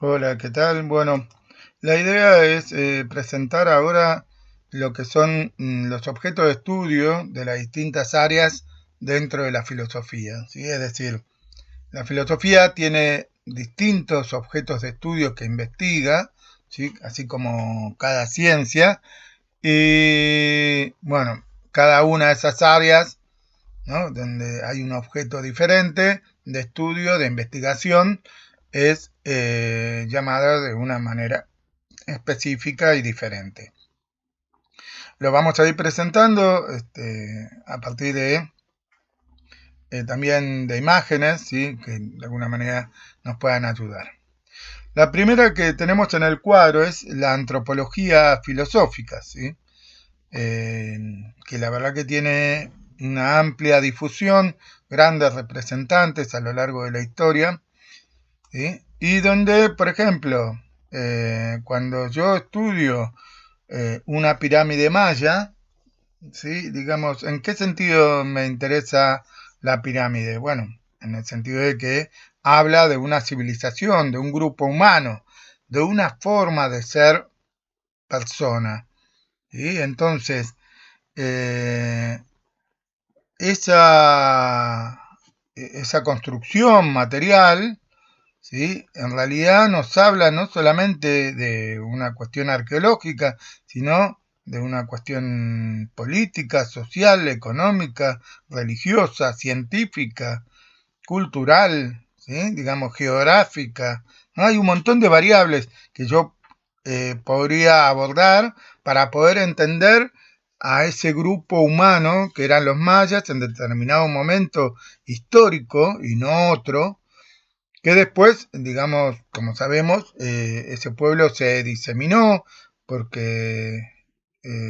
Hola, ¿qué tal? Bueno, la idea es presentar ahora lo que son los objetos de estudio de las distintas áreas dentro de la filosofía, ¿sí? Es decir, la filosofía tiene distintos objetos de estudio que investiga, ¿sí? Así como cada ciencia, y bueno, cada una de esas áreas, ¿no? Donde hay un objeto diferente de estudio, de investigación, es llamada de una manera específica y diferente. Lo vamos a ir presentando a partir de también de imágenes, ¿sí? Que de alguna manera nos puedan ayudar. La primera que tenemos en el cuadro es la antropología filosófica, ¿sí? Que la verdad que tiene una amplia difusión, grandes representantes a lo largo de la historia, ¿sí? Y donde, por ejemplo, cuando yo estudio una pirámide maya, ¿sí? Digamos, ¿en qué sentido me interesa la pirámide? Bueno, en el sentido de que habla de una civilización, de un grupo humano, de una forma de ser persona, ¿sí? Entonces, eh, esa, esa construcción material, ¿sí? En realidad nos habla no solamente de una cuestión arqueológica, sino de una cuestión política, social, económica, religiosa, científica, cultural, ¿sí? Digamos geográfica, ¿no? Hay un montón de variables que yo podría abordar para poder entender a ese grupo humano que eran los mayas en determinado momento histórico y no otro, que después, digamos, como sabemos, ese pueblo se diseminó porque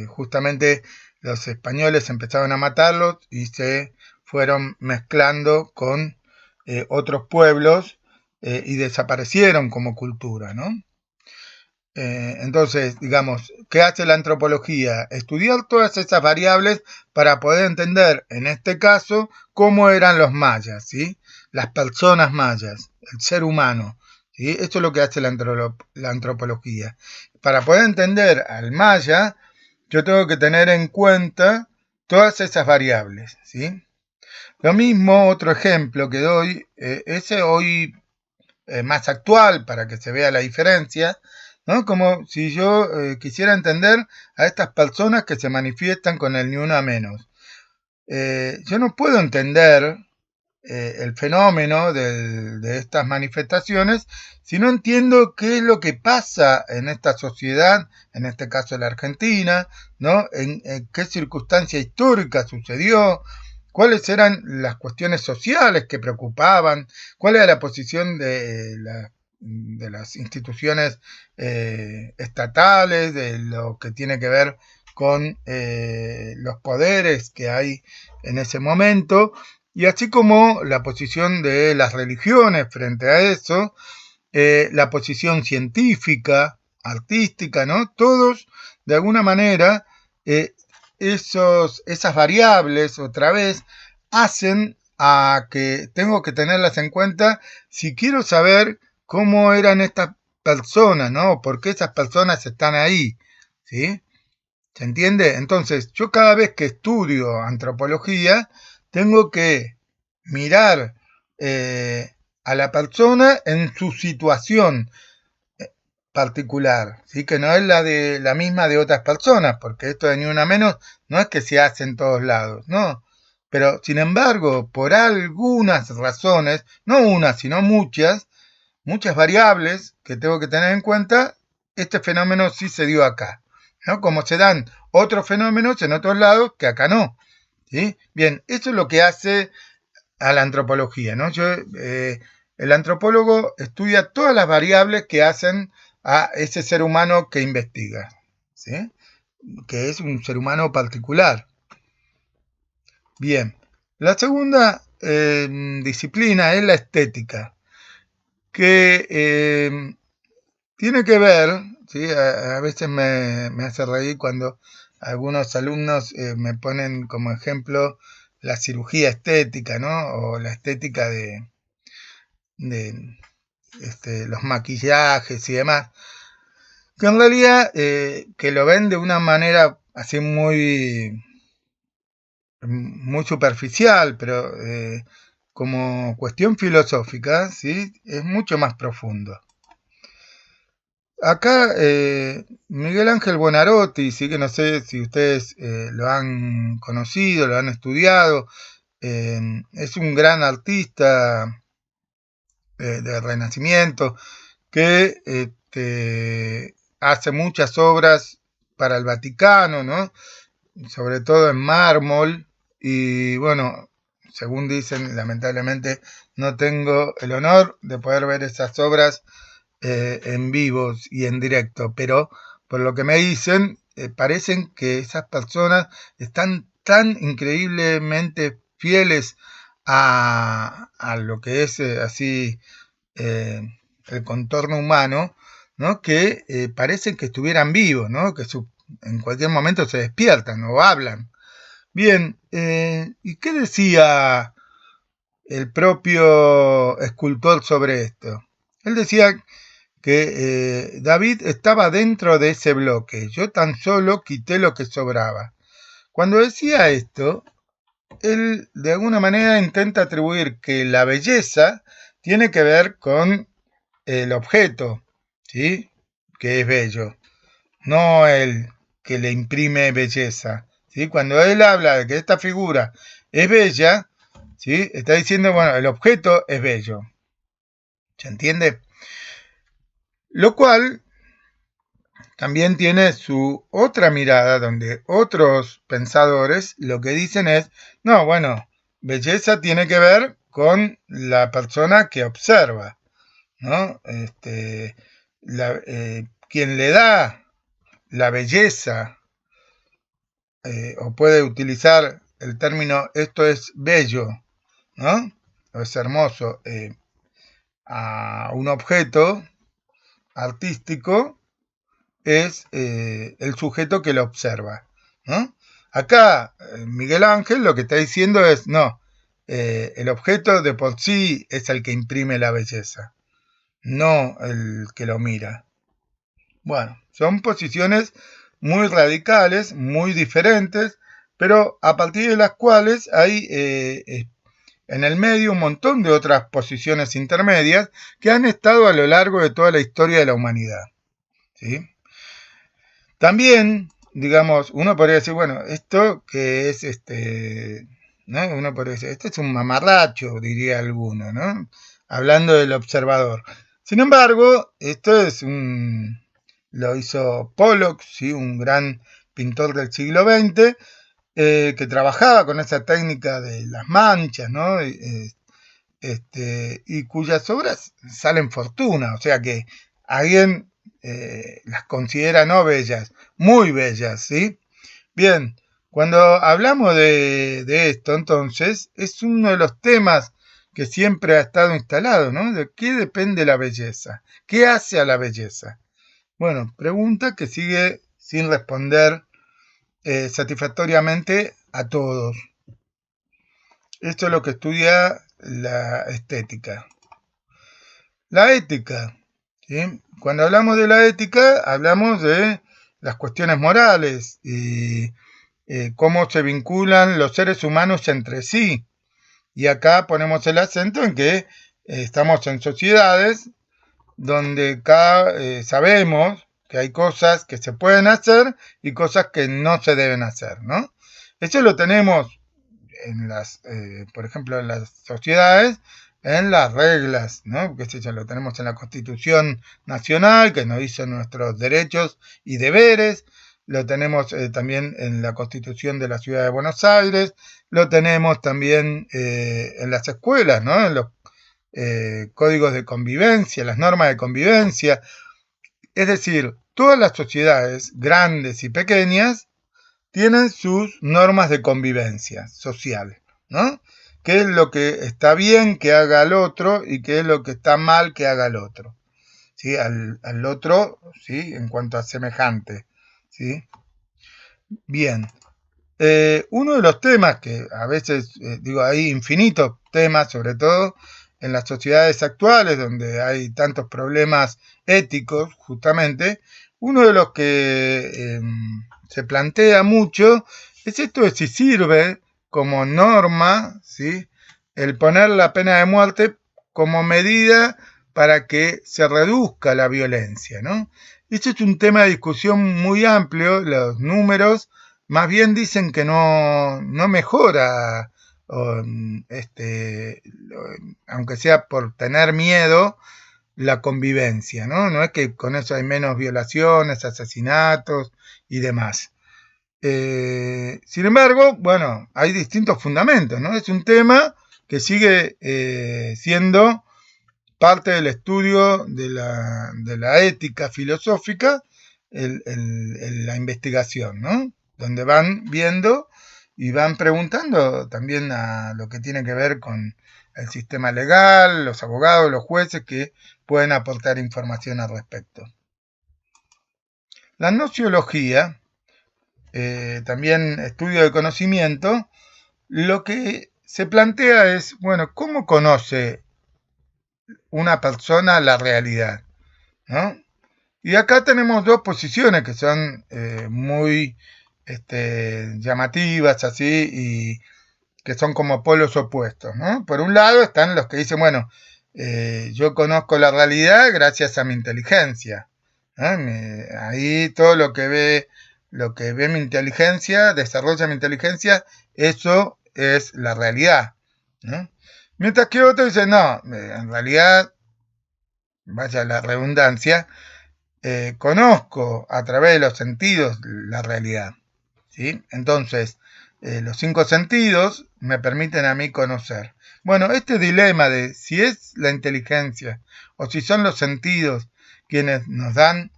justamente los españoles empezaron a matarlos y se fueron mezclando con otros pueblos y desaparecieron como cultura, ¿no? Entonces, digamos, ¿qué hace la antropología? Estudiar todas esas variables para poder entender, en este caso, cómo eran los mayas, ¿sí? Las personas mayas, el ser humano, ¿sí? Eso es lo que hace la antropología. Para poder entender al maya, yo tengo que tener en cuenta todas esas variables, ¿sí? Lo mismo, otro ejemplo que doy, ese hoy más actual para que se vea la diferencia, ¿no? Como si yo quisiera entender a estas personas que se manifiestan con el ni una menos. Yo no puedo entender el fenómeno de estas manifestaciones si no entiendo qué es lo que pasa en esta sociedad, en este caso la Argentina, ¿no? En qué circunstancia histórica sucedió, cuáles eran las cuestiones sociales que preocupaban, cuál era la posición de las instituciones estatales, de lo que tiene que ver con los poderes que hay en ese momento, y así como la posición de las religiones frente a eso, la posición científica, artística, ¿no? Todos, de alguna manera, eh, esas variables, otra vez, hacen a que tengo que tenerlas en cuenta si quiero saber cómo eran estas personas, ¿no? ¿Por qué esas personas están ahí? ¿Sí? ¿Se entiende? Entonces, yo cada vez que estudio antropología, tengo que mirar a la persona en su situación particular, ¿sí? Que no es la misma de otras personas, porque esto de ni una menos no es que se hace en todos lados, no. Pero, sin embargo, por algunas razones, no una, sino muchas variables que tengo que tener en cuenta, este fenómeno sí se dio acá, ¿no? Como se dan otros fenómenos en otros lados que acá no, ¿sí? Bien, eso es lo que hace a la antropología, ¿no? El antropólogo estudia todas las variables que hacen a ese ser humano que investiga, ¿sí? Que es un ser humano particular. Bien, la segunda disciplina es la estética, que tiene que ver, ¿sí? A veces me hace reír cuando algunos alumnos me ponen como ejemplo la cirugía estética, ¿no? O la estética de, los maquillajes y demás, que en realidad que lo ven de una manera así muy superficial, pero como cuestión filosófica, ¿sí? Es mucho más profundo. Acá Miguel Ángel Buonarroti, sí, que no sé si ustedes lo han conocido, lo han estudiado, es un gran artista del Renacimiento que hace muchas obras para el Vaticano, ¿no? Sobre todo en mármol, y bueno, según dicen, lamentablemente no tengo el honor de poder ver esas obras en vivo y en directo, pero por lo que me dicen, parecen que esas personas están tan increíblemente fieles a lo que es así eh, el contorno humano, ¿no? Que parecen que estuvieran vivos, ¿no? Que en cualquier momento se despiertan o hablan. Bien, ¿y qué decía el propio escultor sobre esto? Él decía que David estaba dentro de ese bloque, yo tan solo quité lo que sobraba. Cuando decía esto, él de alguna manera intenta atribuir que la belleza tiene que ver con el objeto, ¿sí? Que es bello, no el que le imprime belleza, ¿sí? Cuando él habla de que esta figura es bella, ¿sí? Está diciendo, bueno, el objeto es bello, ¿se entiende? Lo cual también tiene su otra mirada donde otros pensadores lo que dicen es, no, bueno, belleza tiene que ver con la persona que observa, ¿no? Quien le da la belleza, o puede utilizar el término esto es bello, ¿no? O es hermoso, a un objeto artístico, es el sujeto que lo observa, ¿no? Acá Miguel Ángel lo que está diciendo es, no, el objeto de por sí es el que imprime la belleza, no el que lo mira. Bueno, son posiciones muy radicales, muy diferentes, pero a partir de las cuales hay en el medio un montón de otras posiciones intermedias que han estado a lo largo de toda la historia de la humanidad, ¿sí? También, digamos, uno podría decir, bueno, esto que es ¿no? Uno podría decir, este es un mamarracho, diría alguno, ¿no? Hablando del observador. Sin embargo, esto es lo hizo Pollock, ¿sí? Un gran pintor del siglo XX, que trabajaba con esa técnica de las manchas, ¿no? Y cuyas obras salen fortuna, o sea que alguien las considera no bellas, muy bellas, ¿sí? Bien, cuando hablamos de esto, entonces, es uno de los temas que siempre ha estado instalado, ¿no? ¿De qué depende la belleza? ¿Qué hace a la belleza? Bueno, pregunta que sigue sin responder satisfactoriamente a todos. Esto es lo que estudia la estética. La ética, ¿sí? Cuando hablamos de la ética, hablamos de las cuestiones morales y cómo se vinculan los seres humanos entre sí. Y acá ponemos el acento en que estamos en sociedades donde sabemos que hay cosas que se pueden hacer y cosas que no se deben hacer, ¿no? Eso lo tenemos por ejemplo, en las sociedades, en las reglas, ¿no? Que eso lo tenemos en la Constitución Nacional, que nos dice nuestros derechos y deberes, lo tenemos también en la Constitución de la Ciudad de Buenos Aires, lo tenemos también en las escuelas, ¿no? En los códigos de convivencia, las normas de convivencia, es decir, todas las sociedades, grandes y pequeñas, tienen sus normas de convivencia social, ¿no? ¿Qué es lo que está bien que haga el otro y qué es lo que está mal que haga el otro? ¿Sí? Al otro, ¿sí? En cuanto a semejante, ¿sí? Bien. Uno de los temas que a veces, digo, hay infinitos temas, sobre todo en las sociedades actuales, donde hay tantos problemas éticos, justamente, uno de los que se plantea mucho es esto de si sirve como norma, ¿sí?, el poner la pena de muerte como medida para que se reduzca la violencia, ¿no? Este es un tema de discusión muy amplio. Los números más bien dicen que no mejora, aunque sea por tener miedo, la convivencia, ¿no? No es que con eso hay menos violaciones, asesinatos y demás. Sin embargo, bueno, hay distintos fundamentos, ¿no? Es un tema que sigue siendo parte del estudio de la ética filosófica, la investigación, ¿no? Donde van viendo y van preguntando también a lo que tiene que ver con el sistema legal, los abogados, los jueces que pueden aportar información al respecto. La nociología, también estudio de conocimiento, lo que se plantea es, bueno, ¿cómo conoce una persona la realidad? ¿No? Y acá tenemos dos posiciones que son muy llamativas, así, y que son como polos opuestos, ¿no? Por un lado están los que dicen, bueno, yo conozco la realidad gracias a mi inteligencia, ¿no? Ahí todo lo que ve mi inteligencia, desarrolla mi inteligencia, eso es la realidad, ¿no? Mientras que otros dicen, no, en realidad, vaya la redundancia, conozco a través de los sentidos la realidad, ¿sí? Entonces, los 5 sentidos me permiten a mí conocer. Bueno, este dilema de si es la inteligencia o si son los sentidos quienes nos dan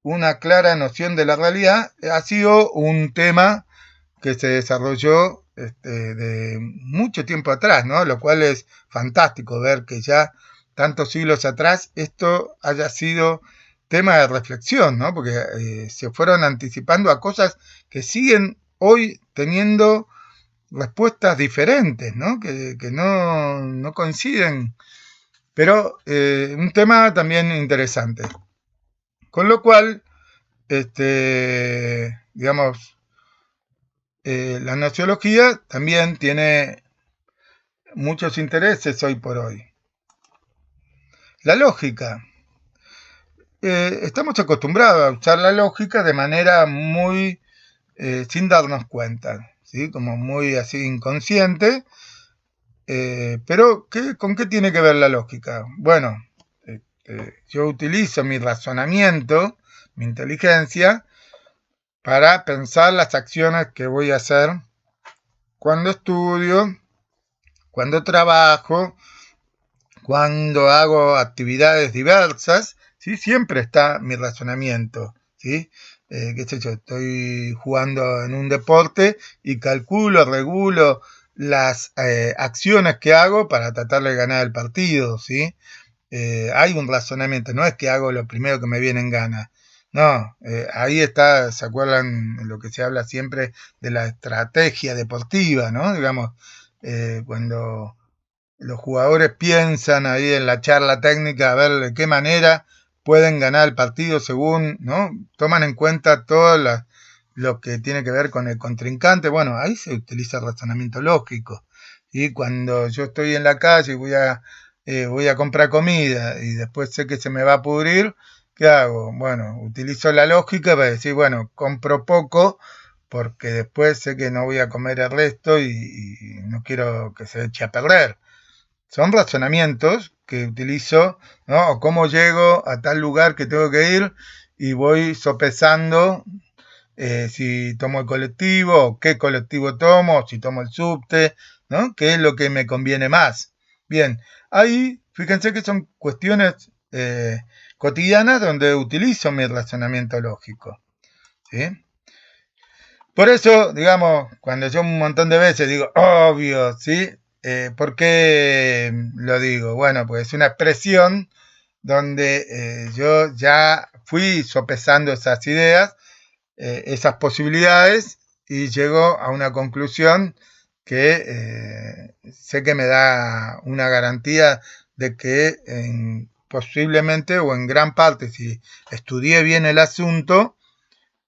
una clara noción de la realidad, ha sido un tema que se desarrolló de mucho tiempo atrás, ¿no? Lo cual es fantástico ver que ya tantos siglos atrás esto haya sido tema de reflexión, ¿no? Porque se fueron anticipando a cosas que siguen hoy teniendo respuestas diferentes, ¿no? Que no coinciden, pero un tema también interesante. Con lo cual, digamos, la nociología también tiene muchos intereses hoy por hoy. La lógica. Estamos acostumbrados a usar la lógica de manera muy sin darnos cuenta, ¿sí? Como muy así inconsciente. Pero ¿con qué tiene que ver la lógica? Bueno, yo utilizo mi razonamiento, mi inteligencia, para pensar las acciones que voy a hacer cuando estudio, cuando trabajo, cuando hago actividades diversas, ¿sí? Siempre está mi razonamiento, ¿sí? Qué sé yo, estoy jugando en un deporte y calculo, regulo las acciones que hago para tratar de ganar el partido, ¿sí? Hay un razonamiento, no es que hago lo primero que me viene en gana. No, ahí está, ¿se acuerdan lo que se habla siempre de la estrategia deportiva, ¿no? Digamos, cuando los jugadores piensan ahí en la charla técnica a ver de qué manera pueden ganar el partido según, ¿no? Toman en cuenta todo lo que tiene que ver con el contrincante. Bueno, ahí se utiliza el razonamiento lógico. Y cuando yo estoy en la calle y voy a comprar comida y después sé que se me va a pudrir, ¿qué hago? Bueno, utilizo la lógica para decir, bueno, compro poco porque después sé que no voy a comer el resto y no quiero que se eche a perder. Son razonamientos que utilizo, ¿no? O cómo llego a tal lugar que tengo que ir y voy sopesando si tomo el colectivo, o qué colectivo tomo, si tomo el subte, ¿no? ¿Qué es lo que me conviene más? Bien, ahí fíjense que son cuestiones cotidianas donde utilizo mi razonamiento lógico, ¿sí? Por eso, digamos, cuando yo un montón de veces digo, obvio, ¿sí? ¿Por qué lo digo? Bueno, pues es una expresión donde yo ya fui sopesando esas ideas, esas posibilidades, y llego a una conclusión que sé que me da una garantía de que posiblemente o en gran parte, si estudié bien el asunto,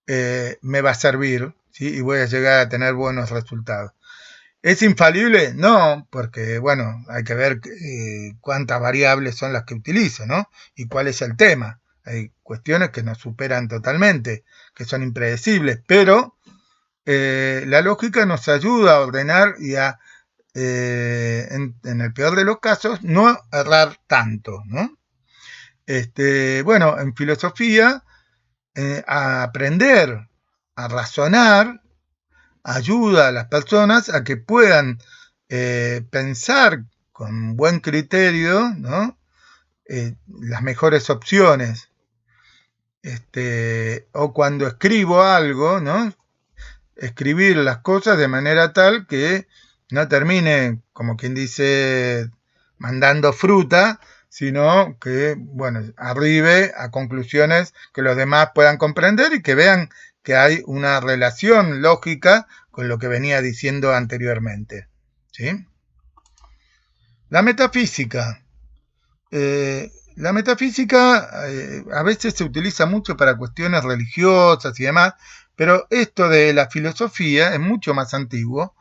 me va a servir, ¿sí? Y voy a llegar a tener buenos resultados. ¿Es infalible? No, porque bueno, hay que ver cuántas variables son las que utilizo, ¿no? Y cuál es el tema. Hay cuestiones que nos superan totalmente, que son impredecibles, pero la lógica nos ayuda a ordenar y a, en el peor de los casos, no errar tanto, ¿no? Bueno, en filosofía, a aprender a razonar ayuda a las personas a que puedan pensar con buen criterio, ¿no? Las mejores opciones. O cuando escribo algo, ¿no? Escribir las cosas de manera tal que no termine, como quien dice, mandando fruta, sino que, bueno, arribe a conclusiones que los demás puedan comprender y que vean que hay una relación lógica con lo que venía diciendo anteriormente. ¿Sí? La metafísica. La metafísica a veces se utiliza mucho para cuestiones religiosas y demás, pero esto de la filosofía es mucho más antiguo,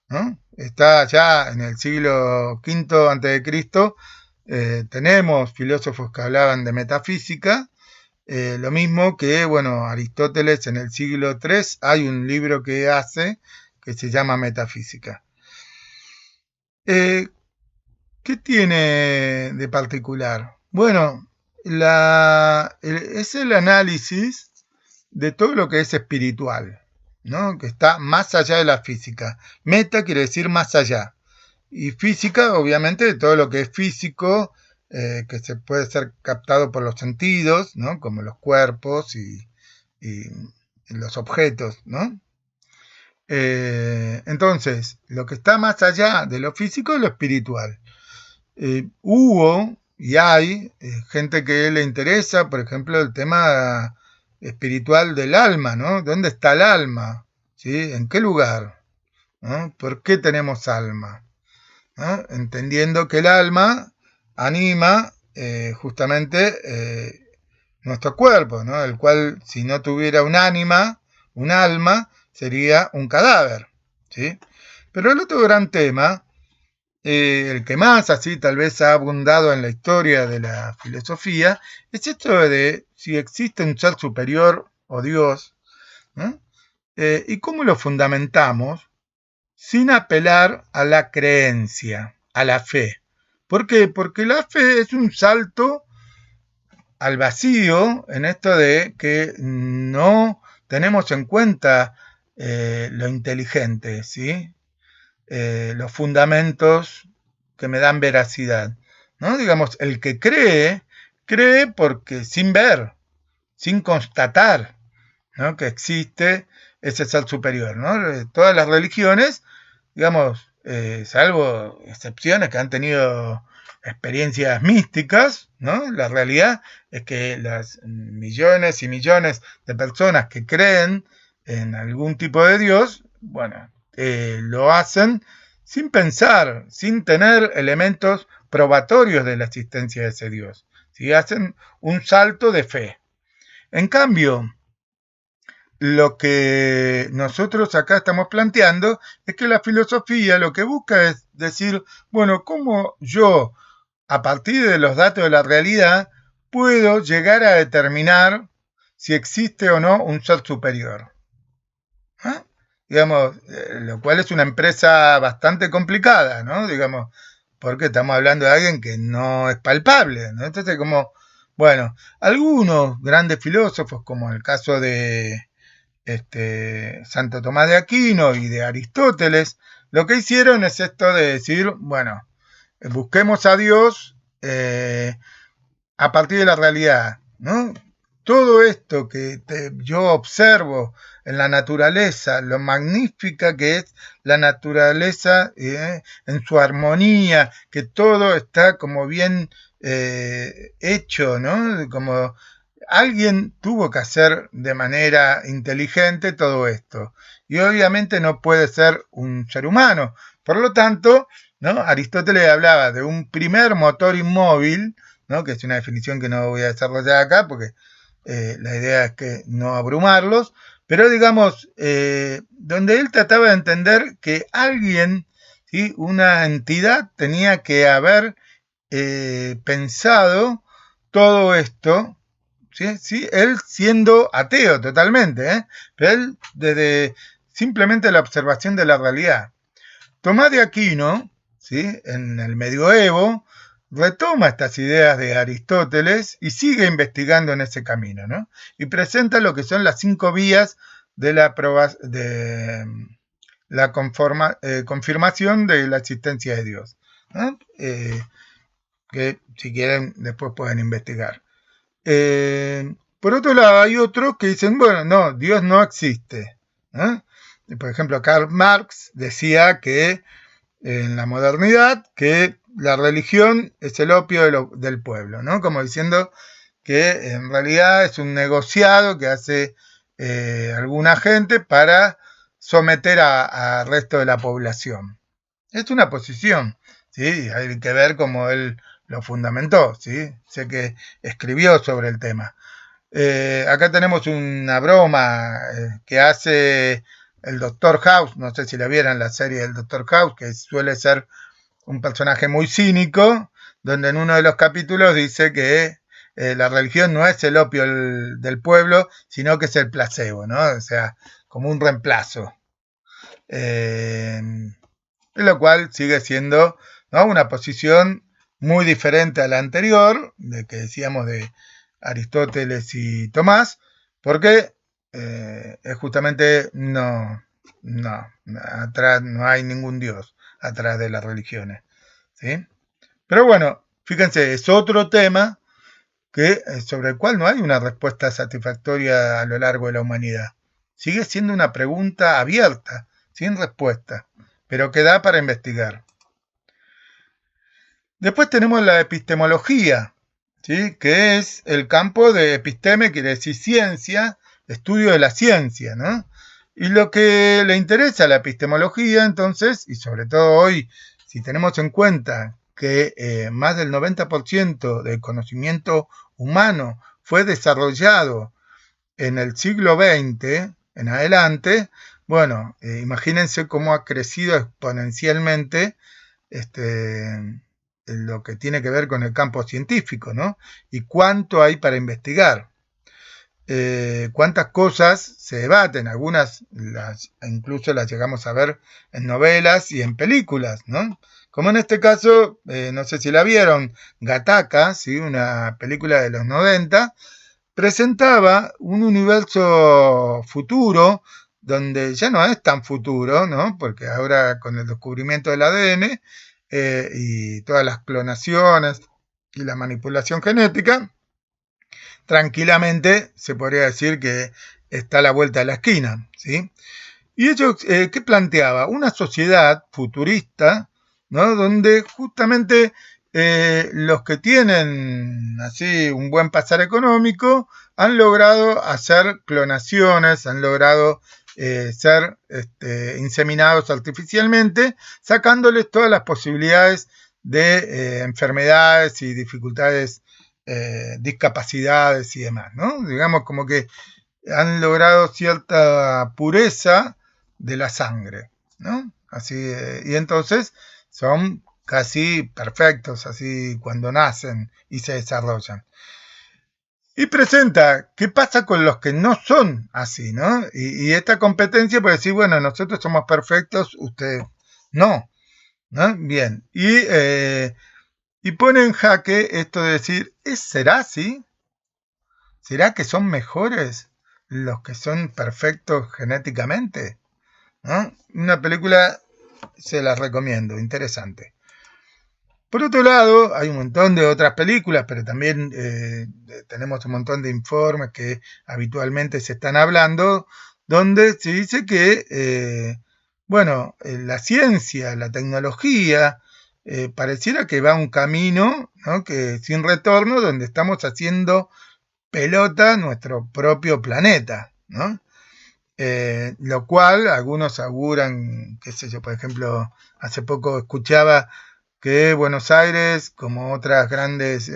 ¿no? Está ya en el siglo V a.C., tenemos filósofos que hablaban de metafísica, lo mismo que, bueno, Aristóteles en el siglo III hay un libro que hace que se llama Metafísica. ¿Qué tiene de particular? Bueno, es el análisis de todo lo que es espiritual, ¿no? Que está más allá de la física. Meta quiere decir más allá. Y física, obviamente, de todo lo que es físico, que se puede ser captado por los sentidos, ¿no? Como los cuerpos y los objetos, ¿no? Entonces, lo que está más allá de lo físico es lo espiritual. Hubo y hay gente que le interesa, por ejemplo, el tema espiritual del alma, ¿no? ¿Dónde está el alma? ¿Sí? ¿En qué lugar? ¿No? ¿Por qué tenemos alma? ¿No? Entendiendo que el alma anima justamente nuestro cuerpo, ¿no? El cual, si no tuviera un ánima, un alma, sería un cadáver, ¿sí? Pero el otro gran tema, el que más así tal vez ha abundado en la historia de la filosofía, es esto de si existe un ser superior o Dios, ¿no? Y cómo lo fundamentamos sin apelar a la creencia, a la fe. ¿Por qué? Porque la fe es un salto al vacío en esto de que no tenemos en cuenta lo inteligente, ¿sí? Los fundamentos que me dan veracidad, ¿no? Digamos, el que cree, cree porque sin ver, sin constatar, ¿no? Que existe ese ser superior, ¿no? Todas las religiones, digamos, salvo excepciones que han tenido experiencias místicas, ¿no? La realidad es que las millones y millones de personas que creen en algún tipo de Dios, bueno, lo hacen sin pensar, sin tener elementos probatorios de la existencia de ese Dios. ¿Sí? Hacen un salto de fe. En cambio, lo que nosotros acá estamos planteando es que la filosofía lo que busca es decir, bueno, ¿cómo yo, a partir de los datos de la realidad, puedo llegar a determinar si existe o no un ser superior? ¿Ah? Digamos, lo cual es una empresa bastante complicada, ¿no? Digamos, porque estamos hablando de alguien que no es palpable, ¿no? Entonces, como, bueno, algunos grandes filósofos, como el caso de Santo Tomás de Aquino y de Aristóteles, lo que hicieron es esto de decir, bueno, busquemos a Dios a partir de la realidad, ¿no? Todo esto que yo observo en la naturaleza, lo magnífica que es la naturaleza en su armonía, que todo está como bien hecho, ¿no? Como alguien tuvo que hacer de manera inteligente todo esto. Y obviamente no puede ser un ser humano. Por lo tanto, ¿no? Aristóteles hablaba de un primer motor inmóvil, ¿no? Que es una definición que no voy a desarrollar acá porque la idea es que no abrumarlos, pero digamos, donde él trataba de entender que alguien, ¿sí? Una entidad tenía que haber pensado todo esto, ¿sí? ¿Sí? Él siendo ateo totalmente, pero él desde simplemente la observación de la realidad. Tomás de Aquino, ¿sí? En el medioevo, retoma estas ideas de Aristóteles y sigue investigando en ese camino, ¿no? Y presenta lo que son las 5 vías de la confirmación de la existencia de Dios, ¿no? Que si quieren después pueden investigar. Por otro lado, hay otros que dicen, bueno, no, Dios no existe. Por ejemplo, Karl Marx decía que en la modernidad que la religión es el opio del pueblo, ¿no? Como diciendo que en realidad es un negociado que hace alguna gente para someter al resto de la población. Es una posición, ¿sí? Hay que ver cómo él lo fundamentó, ¿sí? Sé que escribió sobre el tema. Acá tenemos una broma que hace el Doctor House, no sé si la vieron la serie del Doctor House, que suele ser un personaje muy cínico, donde en uno de los capítulos dice que la religión no es el opio del pueblo, sino que es el placebo, ¿no? O sea, como un reemplazo. Lo cual sigue siendo, ¿no? Una posición muy diferente a la anterior, de que decíamos de Aristóteles y Tomás, porque justamente atrás no hay ningún Dios atrás de las religiones, ¿sí? Pero bueno, fíjense, es otro tema sobre el cual no hay una respuesta satisfactoria a lo largo de la humanidad. Sigue siendo una pregunta abierta, sin respuesta, pero que da para investigar. Después tenemos la epistemología, ¿sí? Que es el campo de episteme, quiere decir ciencia, estudio de la ciencia, ¿no? Y lo que le interesa a la epistemología, entonces, y sobre todo hoy, si tenemos en cuenta que más del 90% del conocimiento humano fue desarrollado en el siglo XX en adelante, bueno, imagínense cómo ha crecido exponencialmente lo que tiene que ver con el campo científico, ¿no? Y cuánto hay para investigar. Cuántas cosas se debaten, algunas incluso las llegamos a ver en novelas y en películas, ¿no? Como en este caso, no sé si la vieron, Gattaca, ¿sí? Una película de los 90, presentaba un universo futuro donde ya no es tan futuro, ¿no? Porque ahora con el descubrimiento del ADN y todas las clonaciones y la manipulación genética, tranquilamente se podría decir que está a la vuelta de la esquina, ¿sí? Y ello, ¿qué planteaba? Una sociedad futurista, ¿no? Donde justamente los que tienen así un buen pasar económico han logrado hacer clonaciones, han logrado ser inseminados artificialmente, sacándoles todas las posibilidades de enfermedades y dificultades, discapacidades y demás, ¿no? Digamos como que han logrado cierta pureza de la sangre, ¿no? Así, y entonces son casi perfectos, así cuando nacen y se desarrollan. Y presenta qué pasa con los que no son así, ¿no? Y esta competencia puede decir, bueno, nosotros somos perfectos, ustedes no, ¿no? Bien, y pone en jaque esto de decir, ¿será así? ¿Será que son mejores los que son perfectos genéticamente? ¿No? Una película se las recomiendo, interesante. Por otro lado, hay un montón de otras películas, pero también tenemos un montón de informes que habitualmente se están hablando, donde se dice que, bueno, la ciencia, la tecnología, pareciera que va un camino, ¿no? Que sin retorno, donde estamos haciendo pelota nuestro propio planeta, ¿no? Lo cual algunos auguran, qué sé yo, por ejemplo, hace poco escuchaba que Buenos Aires, como otras grandes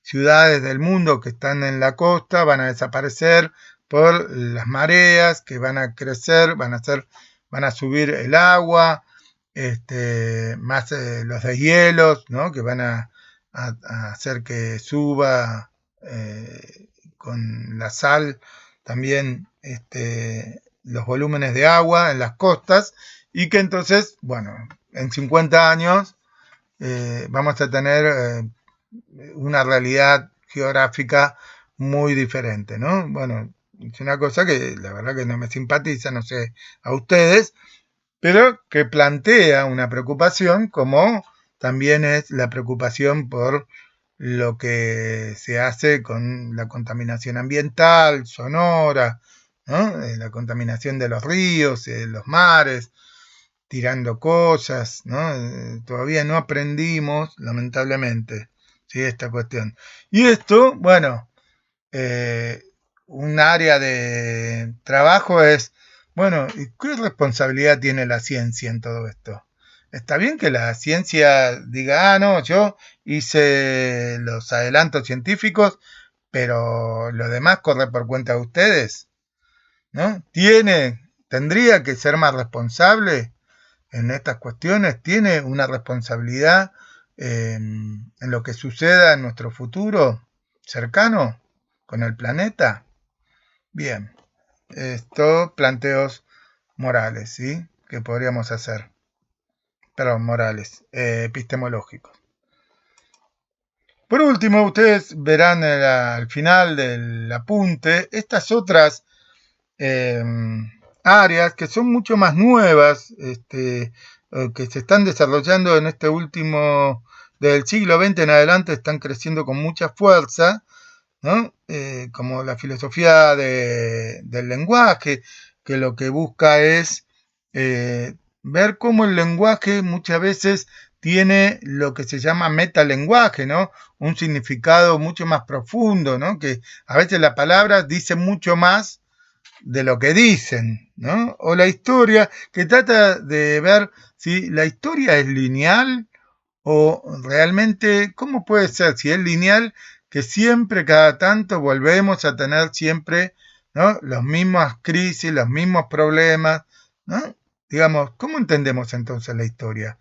ciudades del mundo que están en la costa, van a desaparecer por las mareas que van a crecer, van a subir el agua, más los deshielos, ¿no? Que van a hacer que suba con la sal también los volúmenes de agua en las costas y que entonces, bueno, en 50 años vamos a tener una realidad geográfica muy diferente, ¿no? Bueno, es una cosa que la verdad que no me simpatiza, no sé a ustedes, pero que plantea una preocupación como también es la preocupación por lo que se hace con la contaminación ambiental, sonora, ¿no? La contaminación de los ríos, los mares, tirando cosas, ¿no? Todavía no aprendimos, lamentablemente, ¿sí? Esta cuestión. Y esto, bueno, eh, un área de trabajo es, bueno, ¿y qué responsabilidad tiene la ciencia en todo esto? Está bien que la ciencia diga, ah, no, yo hice los adelantos científicos, pero lo demás corre por cuenta de ustedes, ¿no? Tendría que ser más responsable en estas cuestiones, tiene una responsabilidad en lo que suceda en nuestro futuro cercano con el planeta. Bien, estos planteos morales, ¿sí? Que podríamos hacer, perdón, morales, epistemológicos. Por último, ustedes verán al final del apunte estas otras eh, áreas que son mucho más nuevas, que se están desarrollando en este último, del siglo XX en adelante, están creciendo con mucha fuerza, ¿no? Como la filosofía del lenguaje, que lo que busca es ver cómo el lenguaje muchas veces tiene lo que se llama metalenguaje, ¿no? Un significado mucho más profundo, ¿no? Que a veces la palabra dice mucho más de lo que dicen, ¿no? O la historia, que trata de ver si la historia es lineal o realmente, ¿cómo puede ser? Si es lineal, que siempre, cada tanto, volvemos a tener siempre, ¿no? Las mismas crisis, los mismos problemas, ¿no? Digamos, ¿cómo entendemos entonces la historia?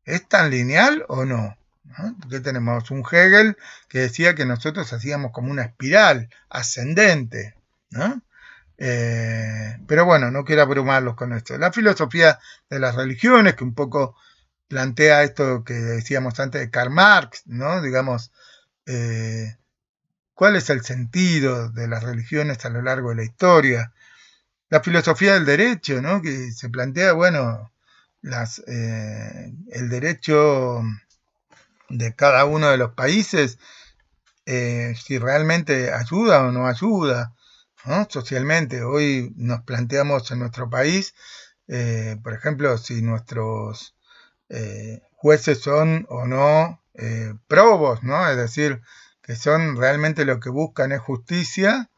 ¿Es tan lineal o no? ¿No? Porque tenemos un Hegel que decía que nosotros hacíamos como una espiral ascendente, ¿no? Pero bueno, no quiero abrumarlos con esto. La filosofía de las religiones, que un poco plantea esto que decíamos antes de Karl Marx, ¿no? Digamos, eh, ¿cuál es el sentido de las religiones a lo largo de la historia? La filosofía del derecho, ¿no? Que se plantea, bueno, el derecho de cada uno de los países, si realmente ayuda o no ayuda, ¿no? Socialmente. Hoy nos planteamos en nuestro país, por ejemplo, si nuestros jueces son o no probos, ¿no? Es decir, que son realmente lo que buscan es justicia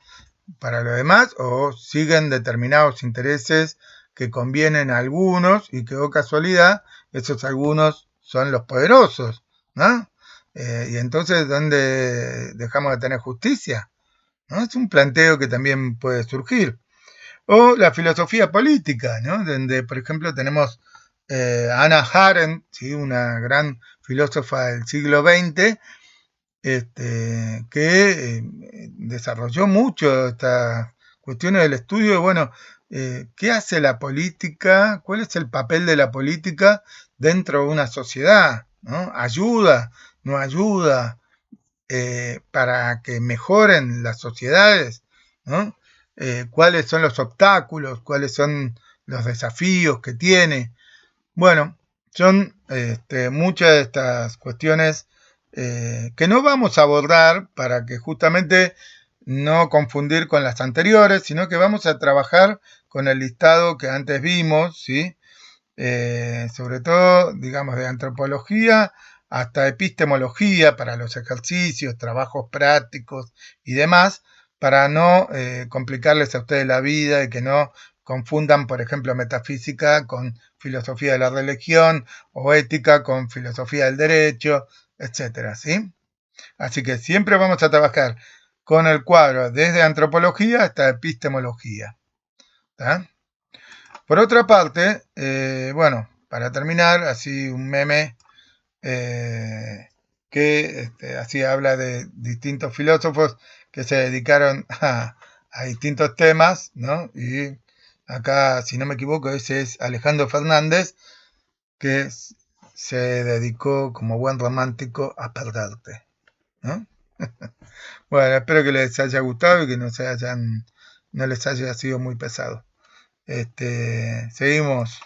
para los demás o siguen determinados intereses que convienen a algunos y que, oh casualidad, esos algunos son los poderosos, ¿no? Y entonces, ¿dónde dejamos de tener justicia? ¿No? Es un planteo que también puede surgir. O la filosofía política, ¿no? Donde, por ejemplo, tenemos Hannah Arendt, ¿sí? Una gran filósofa del siglo XX, que desarrolló mucho estas cuestiones del estudio de, bueno, ¿qué hace la política? ¿Cuál es el papel de la política dentro de una sociedad? ¿No? ¿Ayuda? ¿No ayuda? Para que mejoren las sociedades, ¿no? ¿Cuáles son los obstáculos? ¿Cuáles son los desafíos que tiene? Bueno, son muchas de estas cuestiones que no vamos a abordar para que justamente no confundir con las anteriores, sino que vamos a trabajar con el listado que antes vimos, ¿sí? Sobre todo, digamos, de antropología hasta epistemología para los ejercicios, trabajos prácticos y demás, para no complicarles a ustedes la vida y que no confundan, por ejemplo, metafísica con filosofía de la religión o ética con filosofía del derecho, etcétera, ¿sí? Así que siempre vamos a trabajar con el cuadro desde antropología hasta epistemología. ¿Tá? Por otra parte, bueno, para terminar, así un meme que así habla de distintos filósofos que se dedicaron a distintos temas, ¿no? Y acá, si no me equivoco, ese es Alejandro Fernández, que se dedicó como buen romántico a perderte, ¿no? Bueno, espero que les haya gustado y que no les haya sido muy pesado. Seguimos